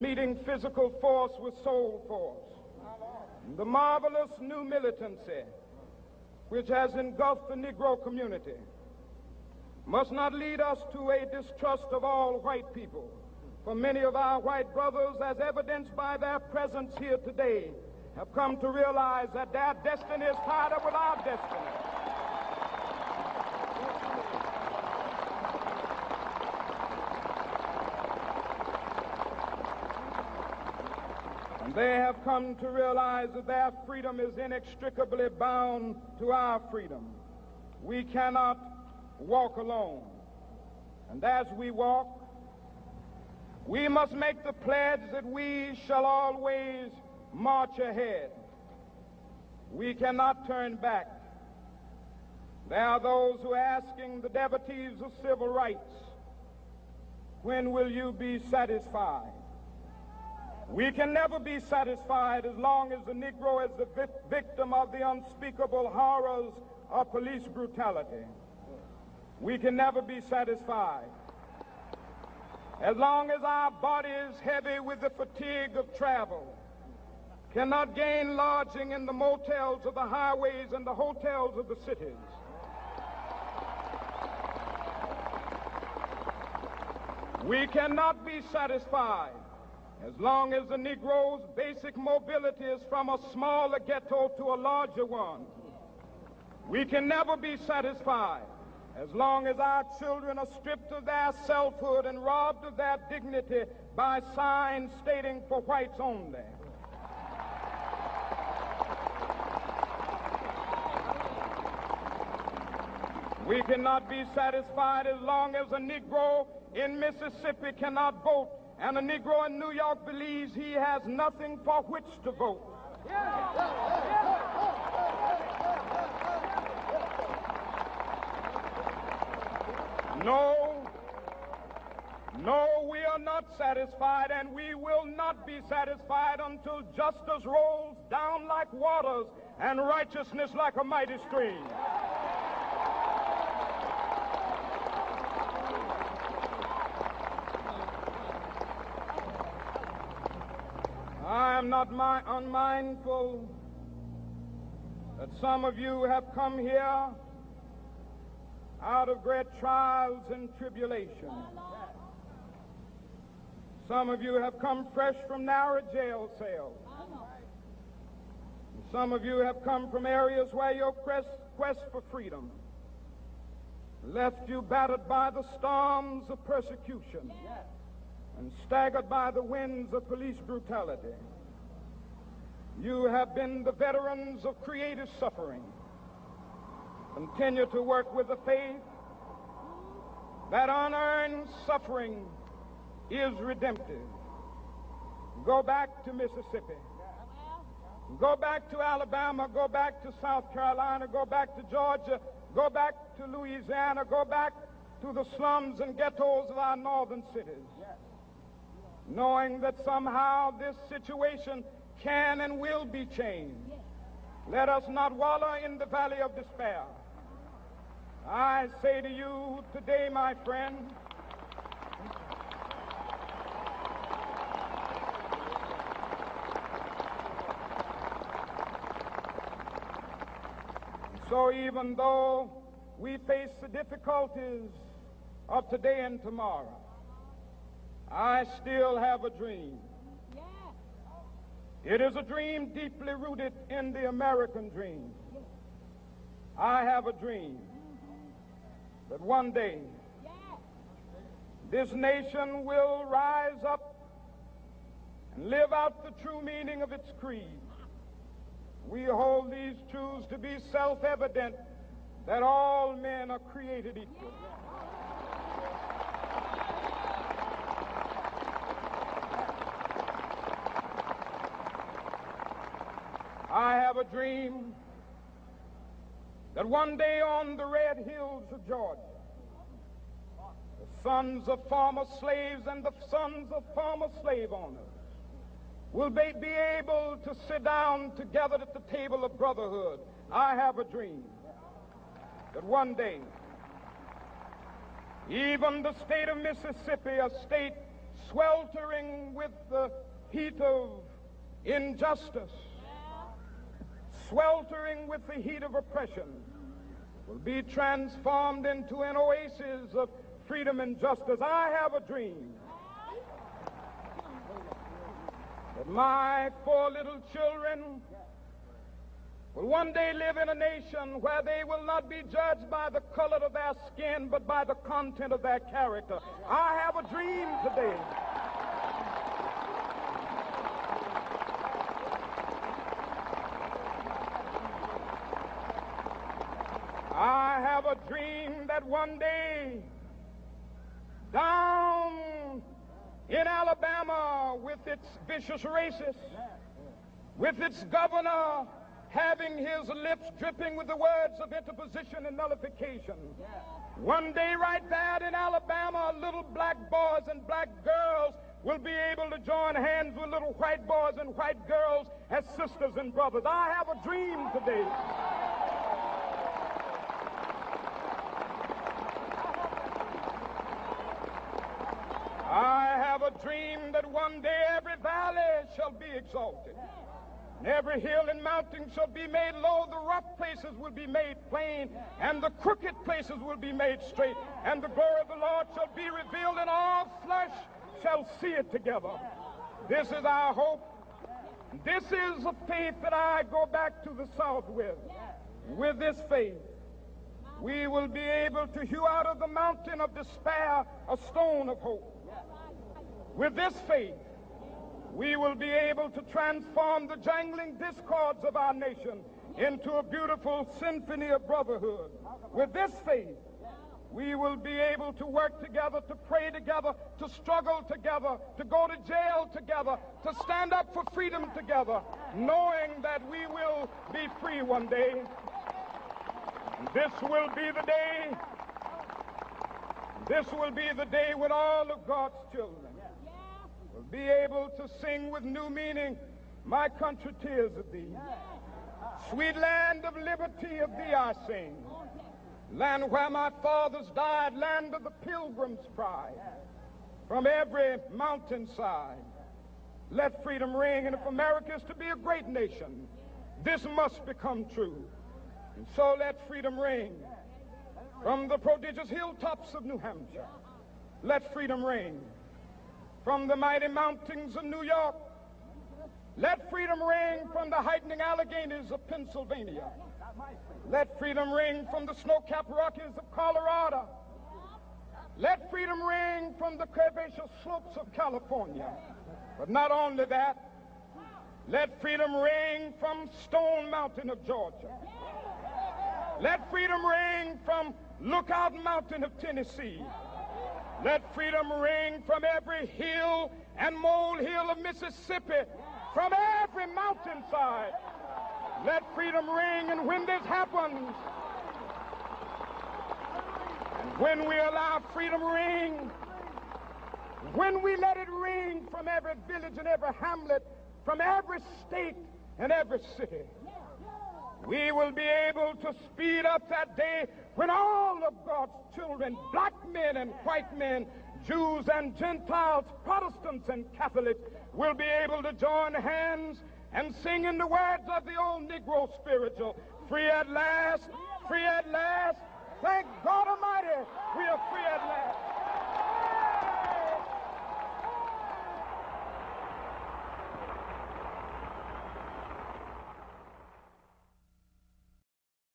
meeting physical force with soul force. The marvelous new militancy which has engulfed the Negro community must not lead us to a distrust of all white people. For many of our white brothers, as evidenced by their presence here today, have come to realize that their destiny is tied up with our destiny. And they have come to realize that their freedom is inextricably bound to our freedom. We cannot walk alone. And as we walk, we must make the pledge that we shall always march ahead. We cannot turn back. There are those who are asking the devotees of civil rights, when will you be satisfied? We can never be satisfied as long as the Negro is the victim of the unspeakable horrors of police brutality. We can never be satisfied as long as our body is heavy with the fatigue of travel, cannot gain lodging in the motels of the highways and the hotels of the cities. We cannot be satisfied as long as the Negro's basic mobility is from a smaller ghetto to a larger one. We can never be satisfied as long as our children are stripped of their selfhood and robbed of their dignity by signs stating for whites only. We cannot be satisfied as long as a Negro in Mississippi cannot vote and a Negro in New York believes he has nothing for which to vote. No, we are not satisfied, and we will not be satisfied until justice rolls down like waters and righteousness like a mighty stream. I am not unmindful that some of you have come here out of great trials and tribulations. Some of you have come fresh from narrow jail cells. Some of you have come from areas where your quest for freedom left you battered by the storms of persecution and staggered by the winds of police brutality. You have been the veterans of creative suffering. Continue to work with the faith that unearned suffering is redemptive. Go back to Mississippi. Go back to Alabama. Go back to South Carolina. Go back to Georgia. Go back to Louisiana. Go back to the slums and ghettos of our northern cities. Knowing that somehow this situation can and will be changed. Let us not wallow in the valley of despair. I say to you today, my friend, so even though we face the difficulties of today and tomorrow, I still have a dream. It is a dream deeply rooted in the American dream. I have a dream that one day this nation will rise up and live out the true meaning of its creed. We hold these truths to be self-evident, that all men are created equal. I have a dream that one day on the red hills of Georgia, the sons of former slaves and the sons of former slave owners will be able to sit down together at the table of brotherhood. I have a dream that one day even the state of Mississippi, a state sweltering with the heat of injustice, sweltering with the heat of oppression, will be transformed into an oasis of freedom and justice. I have a dream that my 4 little children will one day live in a nation where they will not be judged by the color of their skin, but by the content of their character. I have a dream today. I have a dream that one day, down in Alabama, with its vicious racists, with its governor having his lips dripping with the words of interposition and nullification, one day right there in Alabama, little black boys and black girls will be able to join hands with little white boys and white girls as sisters and brothers. I have a dream today. I have a dream that one day every valley shall be exalted, and every hill and mountain shall be made low. The rough places will be made plain, and the crooked places will be made straight, and the glory of the Lord shall be revealed, and all flesh shall see it together. This is our hope. This is a faith that I go back to the South with. With this faith, we will be able to hew out of the mountain of despair a stone of hope. With this faith, we will be able to transform the jangling discords of our nation into a beautiful symphony of brotherhood. With this faith, we will be able to work together, to pray together, to struggle together, to go to jail together, to stand up for freedom together, knowing that we will be free one day. This will be the day. This will be the day when all of God's children will be able to sing with new meaning, "My country, tears of thee. Sweet land of liberty, of thee I sing. Land where my fathers died, land of the pilgrim's pride. From every mountainside, let freedom ring. And if America is to be a great nation, this must become true. And so let freedom ring. From the prodigious hilltops of New Hampshire, let freedom ring. From the mighty mountains of New York, let freedom ring. From the heightening Alleghenies of Pennsylvania, let freedom ring. From the snow-capped Rockies of Colorado, let freedom ring. From the curvaceous slopes of California. But not only that, let freedom ring from Stone Mountain of Georgia. Let freedom ring from Lookout Mountain of Tennessee. Let freedom ring from every hill and molehill of Mississippi, from every mountainside. Let freedom ring. And when this happens, and when we allow freedom ring, when we let it ring from every village and every hamlet, from every state and every city, we will be able to speed up that day when all of God's children, black men and white men, Jews and Gentiles, Protestants and Catholics, will be able to join hands and sing in the words of the old Negro spiritual, "Free at last, free at last. Thank God Almighty, we are free at last."